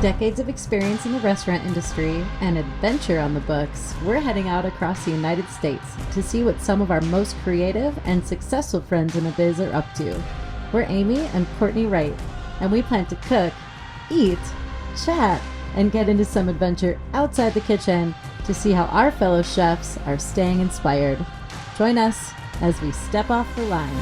decades of experience in the restaurant industry and adventure on the books, we're heading out across the United States to see what some of our most creative and successful friends in the biz are up to. We're Amy and Courtney Wright, and we plan to cook, eat, chat, and get into some adventure outside the kitchen to see how our fellow chefs are staying inspired. Join us as we step off the line.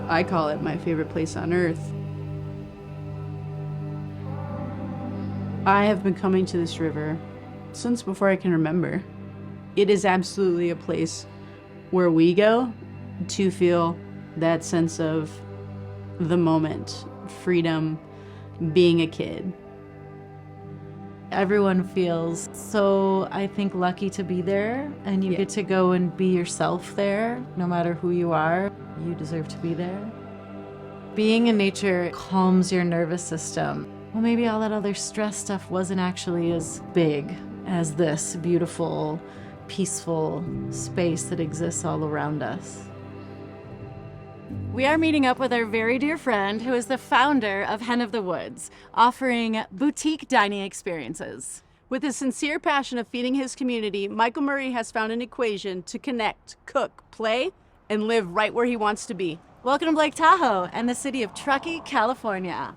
I call it my favorite place on earth. I have been coming to this river since before I can remember. It is absolutely a place where we go to feel that sense of the moment, freedom, being a kid. Everyone feels so, I think, lucky to be there, and you get to go and be yourself there, no matter who you are. You deserve to be there. Being in nature calms your nervous system. Well, maybe all that other stress stuff wasn't actually as big as this beautiful, peaceful space that exists all around us. We are meeting up with our very dear friend who is the founder of Hen of the Woods, offering boutique dining experiences. With a sincere passion of feeding his community, Michael Murray has found an equation to connect, cook, play, and live right where he wants to be. Welcome to Lake Tahoe and the city of Truckee, California.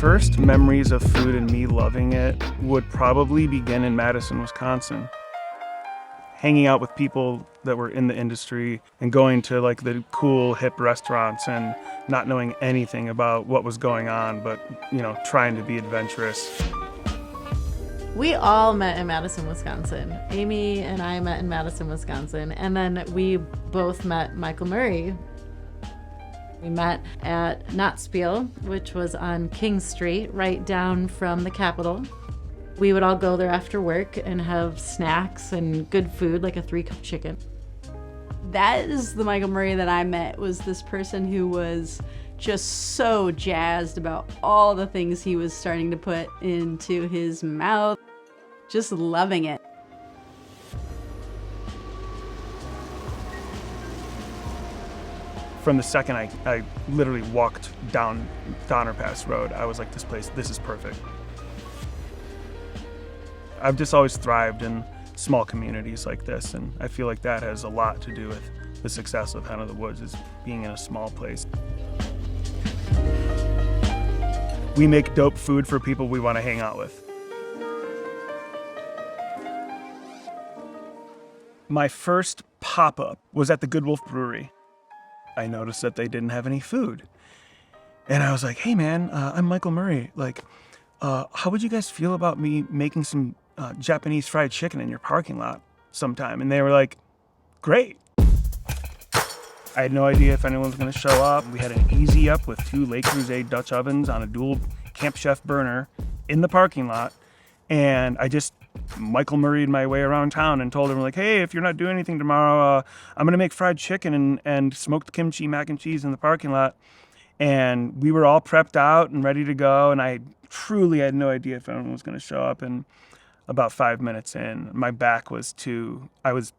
First memories of food and me loving it would probably begin in Madison, Wisconsin. Hanging out with people that were in the industry and going to like the cool hip restaurants and not knowing anything about what was going on, but trying to be adventurous. We all met in Madison, Wisconsin. Amy and I met in Madison, Wisconsin, and then we both met Michael Murray. We met at Knottspiel, which was on King Street, right down from the Capitol. We would all go there after work and have snacks and good food, like a 3-cup chicken. That is the Michael Murray that I met, was this person who was just so jazzed about all the things he was starting to put into his mouth, just loving it. From the second I literally walked down Donner Pass Road, I was like, this is perfect. I've just always thrived in small communities like this, and I feel like that has a lot to do with the success of Hen of the Woods, is being in a small place. We make dope food for people we want to hang out with. My first pop-up was at the Good Wolf Brewery. I noticed that they didn't have any food. And I was like, hey man, I'm Michael Murray. How would you guys feel about me making some Japanese fried chicken in your parking lot sometime? And they were like, great. I had no idea if anyone was gonna show up. We had an easy up with 2 Le Creuset Dutch ovens on a dual Camp Chef burner in the parking lot. And I just Michael Murray'd my way around town and told him, like, hey, if you're not doing anything tomorrow, I'm gonna make fried chicken and smoked kimchi mac and cheese in the parking lot. And we were all prepped out and ready to go, and I truly had no idea if anyone was gonna show up. And about 5 minutes in, my back was to, I was,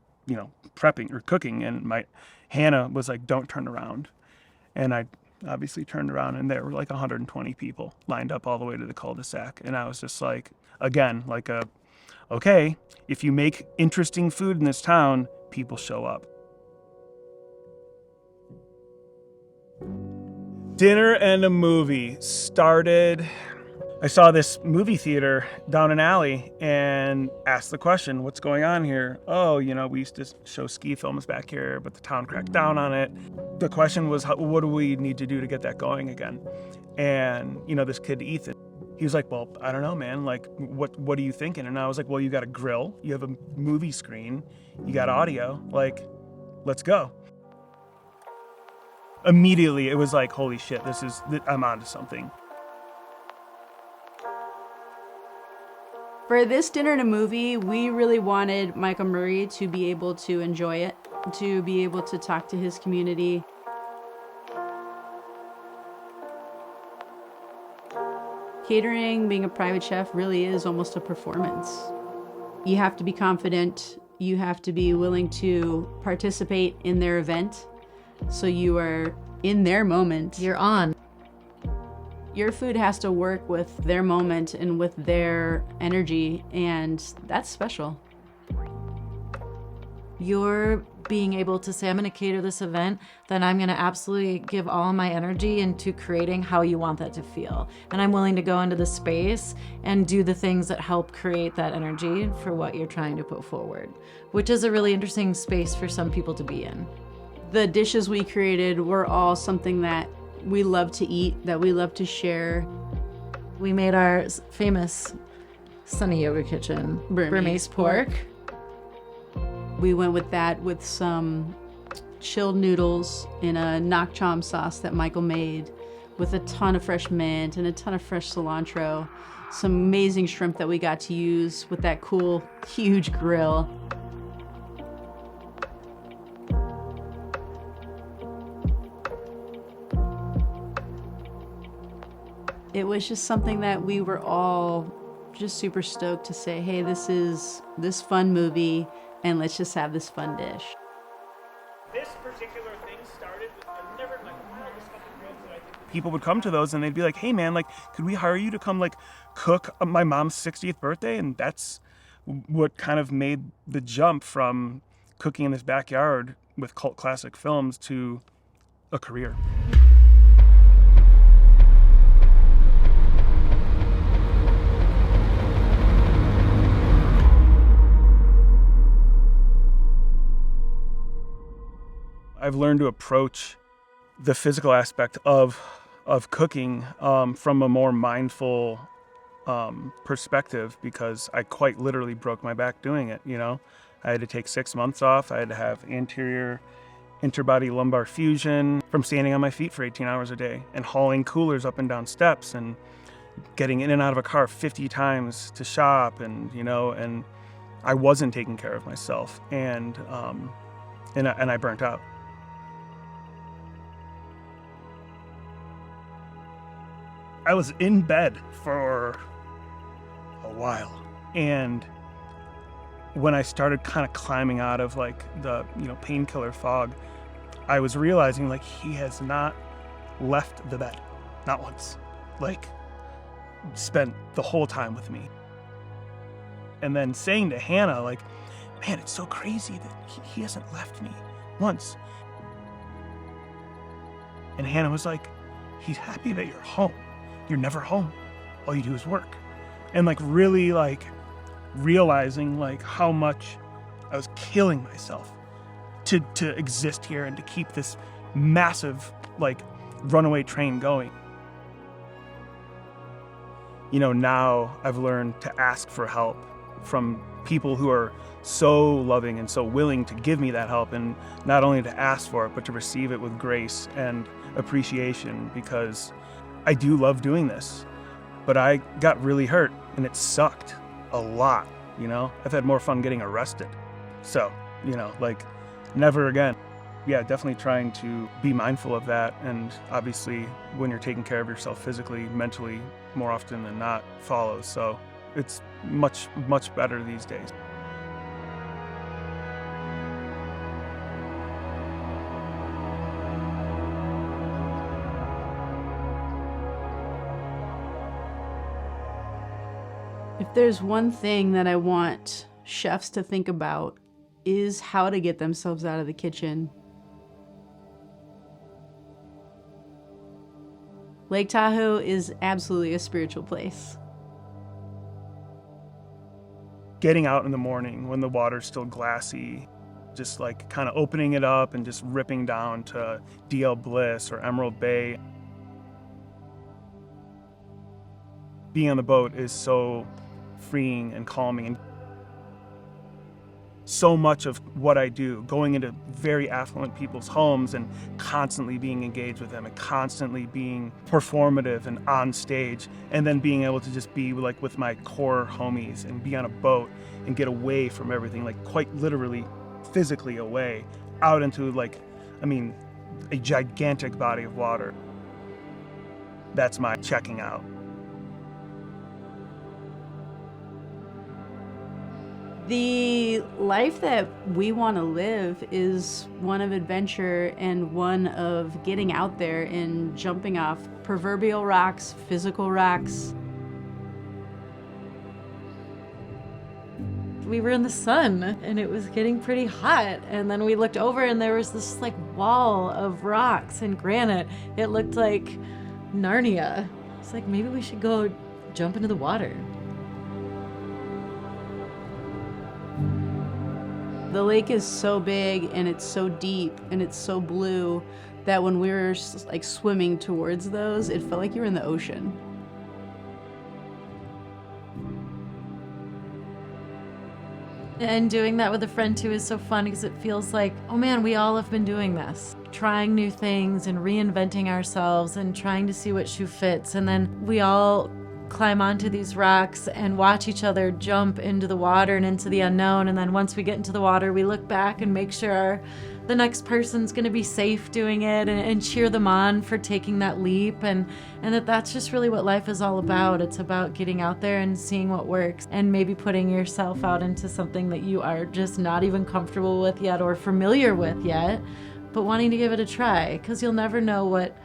prepping or cooking, and Hannah was like, don't turn around. And I obviously turned around, and there were like 120 people lined up all the way to the cul-de-sac. And I was just like, again, okay, if you make interesting food in this town, people show up. Dinner and a movie started. I saw this movie theater down an alley and asked the question, what's going on here? Oh, we used to show ski films back here, but the town cracked down on it. The question was, what do we need to do to get that going again? And, this kid, Ethan, He was like, well, I don't know, man. Like, what are you thinking? And I was like, well, you got a grill, you have a movie screen, you got audio, like, let's go. Immediately, it was like, holy shit, I'm onto something. For this dinner and a movie, we really wanted Michael Murray to be able to enjoy it, to be able to talk to his community. Catering, being a private chef, really is almost a performance. You have to be confident. You have to be willing to participate in their event. So you are in their moment. You're on. Your food has to work with their moment and with their energy, and that's special. You're being able to say, I'm going to cater this event, then I'm going to absolutely give all my energy into creating how you want that to feel. And I'm willing to go into the space and do the things that help create that energy for what you're trying to put forward, which is a really interesting space for some people to be in. The dishes we created were all something that we love to eat, that we love to share. We made our famous Sunny Yoga Kitchen Burmese pork. We went with that with some chilled noodles in a nak chom sauce that Michael made with a ton of fresh mint and a ton of fresh cilantro. Some amazing shrimp that we got to use with that cool, huge grill. It was just something that we were all just super stoked to say, hey, this is this fun movie, and let's just have this fun dish. This particular thing started with, I've never, like, all this fucking ribs that I think. People would come to those and they'd be like, hey man, like, could we hire you to come, like, cook my mom's 60th birthday? And that's what kind of made the jump from cooking in this backyard with cult classic films to a career. I've learned to approach the physical aspect of cooking from a more mindful perspective, because I quite literally broke my back doing it. You know, I had to take 6 months off. I had to have anterior interbody lumbar fusion from standing on my feet for 18 hours a day and hauling coolers up and down steps and getting in and out of a car 50 times to shop, and you know, and I wasn't taking care of myself, and I burnt out. I was in bed for a while, and when I started kind of climbing out of like the, you know, painkiller fog, I was realizing like he has not left the bed, not once, like spent the whole time with me. And then saying to Hannah, like, man, it's so crazy that he hasn't left me once. And Hannah was like, he's happy that you're home. You're never home. All you do is work. And like really like realizing like how much I was killing myself to exist here and to keep this massive like runaway train going. You know, now I've learned to ask for help from people who are so loving and so willing to give me that help, and not only to ask for it, but to receive it with grace and appreciation, because I do love doing this, but I got really hurt and it sucked a lot, you know? I've had more fun getting arrested. So, you know, like, never again. Yeah, definitely trying to be mindful of that, and obviously when you're taking care of yourself physically, mentally, more often than not follows. So it's much, much better these days. If there's one thing that I want chefs to think about, is how to get themselves out of the kitchen. Lake Tahoe is absolutely a spiritual place. Getting out in the morning when the water's still glassy, just like kind of opening it up and just ripping down to DL Bliss or Emerald Bay. being on the boat is so freeing and calming. And so much of what I do, going into very affluent people's homes and constantly being engaged with them and constantly being performative and on stage, and then being able to just be like with my core homies and be on a boat and get away from everything, like quite literally physically away out into a gigantic body of water. That's my checking out. The life that we want to live is one of adventure and one of getting out there and jumping off proverbial rocks, physical rocks. We were in the sun and it was getting pretty hot, and then we looked over and there was this like wall of rocks and granite. It looked like Narnia. It's like, maybe we should go jump into the water. The lake is so big and it's so deep and it's so blue that when we were like swimming towards those, it felt like you were in the ocean. And doing that with a friend too is so fun because it feels like, oh man, we all have been doing this. Trying new things and reinventing ourselves and trying to see what shoe fits. And then we all climb onto these rocks and watch each other jump into the water and into the unknown. And then once we get into the water, we look back and make sure the next person's going to be safe doing it, and cheer them on for taking that leap. And that's just really what life is all about. It's about getting out there and seeing what works and maybe putting yourself out into something that you are just not even comfortable with yet or familiar with yet, but wanting to give it a try, because you'll never know what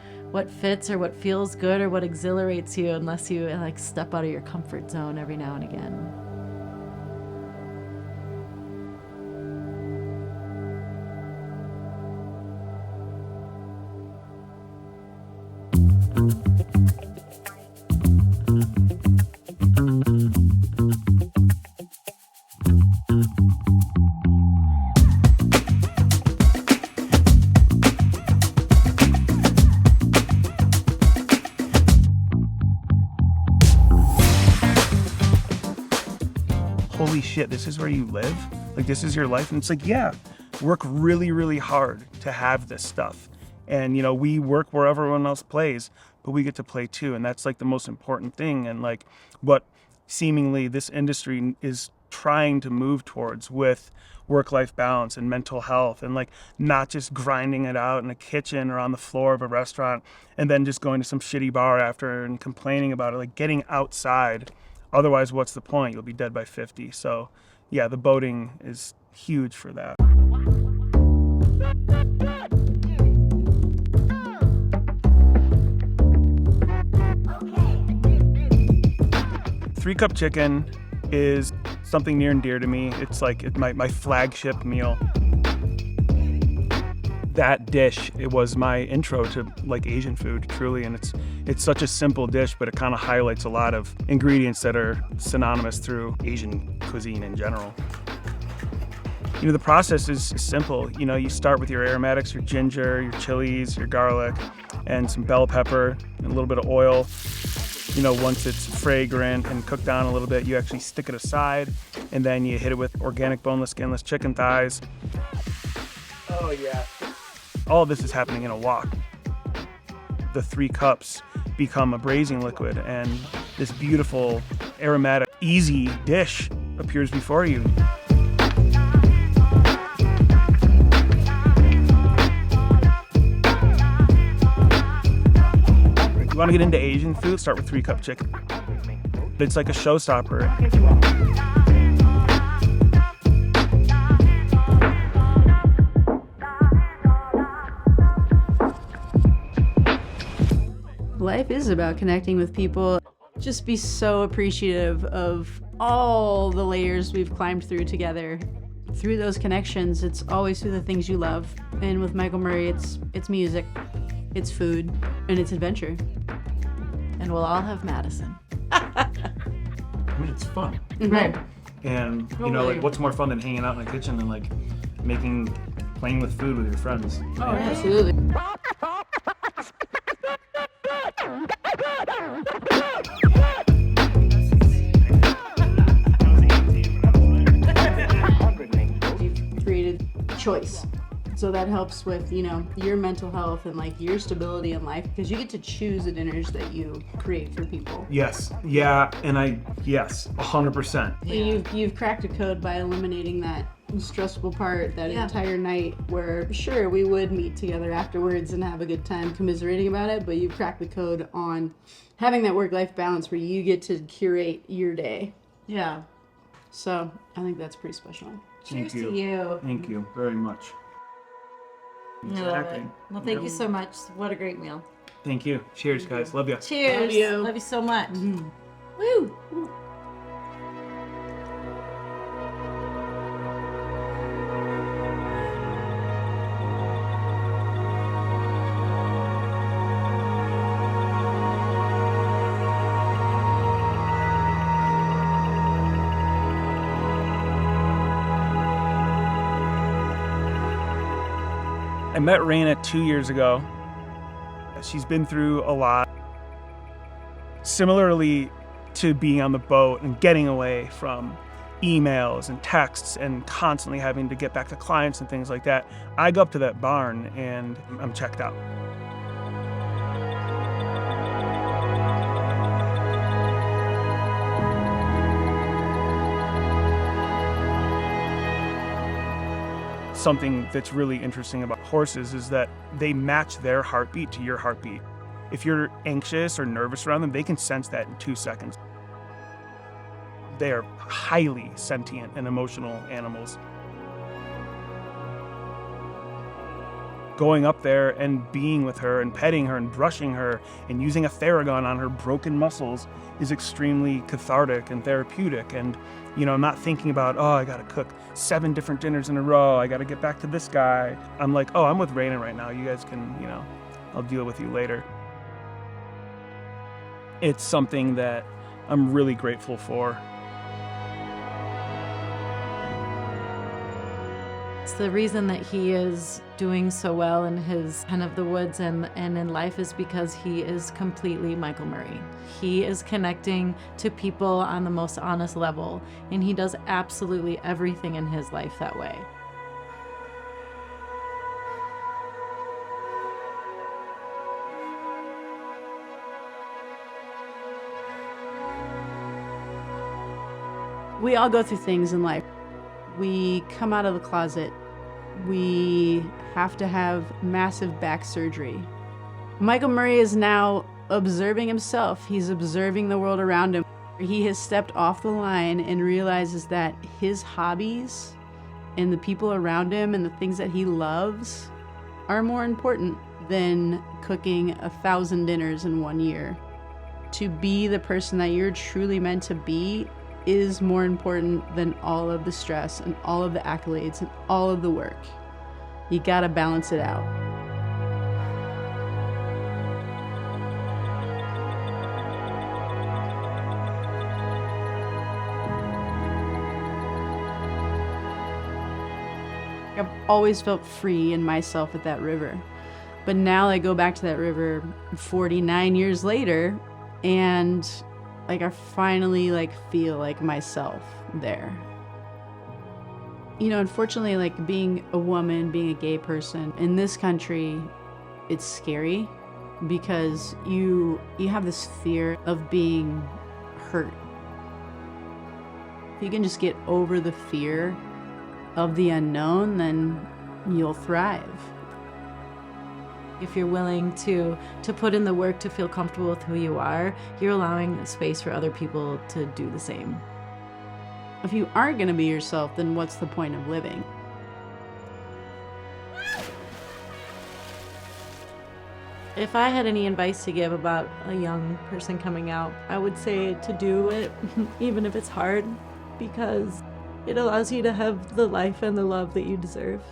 fits or what feels good or what exhilarates you unless you like step out of your comfort zone every now and again. Holy shit, this is where you live? Like, this is your life? And it's like, yeah, work really, really hard to have this stuff. And, you know, we work where everyone else plays, but we get to play too. And that's like the most important thing. And like what seemingly this industry is trying to move towards with work-life balance and mental health, and like not just grinding it out in a kitchen or on the floor of a restaurant and then just going to some shitty bar after and complaining about it, like getting outside. Otherwise, what's the point? You'll be dead by 50. So yeah, the boating is huge for that. 3-cup chicken is something near and dear to me. It's like my flagship meal. That dish, it was my intro to like Asian food, truly, and it's such a simple dish, but it kind of highlights a lot of ingredients that are synonymous through Asian cuisine in general. You know, the process is simple. You know, you start with your aromatics, your ginger, your chilies, your garlic, and some bell pepper, and a little bit of oil. You know, once it's fragrant and cooked down a little bit, you actually stick it aside, and then you hit it with organic boneless, skinless chicken thighs. Oh yeah. All of this is happening in a wok. The 3 cups become a braising liquid, and this beautiful, aromatic, easy dish appears before you. If you want to get into Asian food, start with 3-cup chicken. It's like a showstopper. Life is about connecting with people. Just be so appreciative of all the layers we've climbed through together. Through those connections, it's always through the things you love. And with Michael Murray, it's music, it's food, and it's adventure. And we'll all have Madison. I mean, it's fun. Mm-hmm. Right. And, you know, like, what's more fun than hanging out in a kitchen and, like, playing with food with your friends? Oh, absolutely. choice. So that helps with, your mental health and like your stability in life, because you get to choose the dinners that you create for people. Yes. Yeah. And yes, 100%. Yeah. You've cracked a code by eliminating that stressful part, that entire night where sure we would meet together afterwards and have a good time commiserating about it, but you've cracked the code on having that work-life balance where you get to curate your day. Yeah. So I think that's pretty special. Cheers to you. Thank you very much. I love it. Well, thank you so much. What a great meal. Thank you. Cheers, guys. Love you. Cheers. Love you. Love you so much. Mm-hmm. Woo. I met Raina 2 years ago. She's been through a lot. Similarly to being on the boat and getting away from emails and texts and constantly having to get back to clients and things like that, I go up to that barn and I'm checked out. Something that's really interesting about horses is that they match their heartbeat to your heartbeat. If you're anxious or nervous around them, they can sense that in 2 seconds. They are highly sentient and emotional animals. Going up there and being with her and petting her and brushing her and using a Theragun on her broken muscles is extremely cathartic and therapeutic. And, I'm not thinking about, I got to cook 7 different dinners in a row. I got to get back to this guy. I'm like, I'm with Raina right now. You guys can, I'll deal with you later. It's something that I'm really grateful for. It's the reason that he is doing so well in his kind of the woods and in life is because he is completely Michael Murray. He is connecting to people on the most honest level, and he does absolutely everything in his life that way. We all go through things in life. We come out of the closet. We have to have massive back surgery. Michael Murray is now observing himself. He's observing the world around him. He has stepped off the line and realizes that his hobbies and the people around him and the things that he loves are more important than cooking 1,000 dinners in 1 year. To be the person that you're truly meant to be is more important than all of the stress and all of the accolades and all of the work. You gotta balance it out. I've always felt free in myself at that river. But now I go back to that river 49 years later and I finally feel like myself there. Unfortunately, being a woman, being a gay person in this country, it's scary because you have this fear of being hurt. If you can just get over the fear of the unknown, then you'll thrive. If you're willing to put in the work to feel comfortable with who you are, you're allowing space for other people to do the same. If you aren't going to be yourself, then what's the point of living? If I had any advice to give about a young person coming out, I would say to do it, even if it's hard, because it allows you to have the life and the love that you deserve.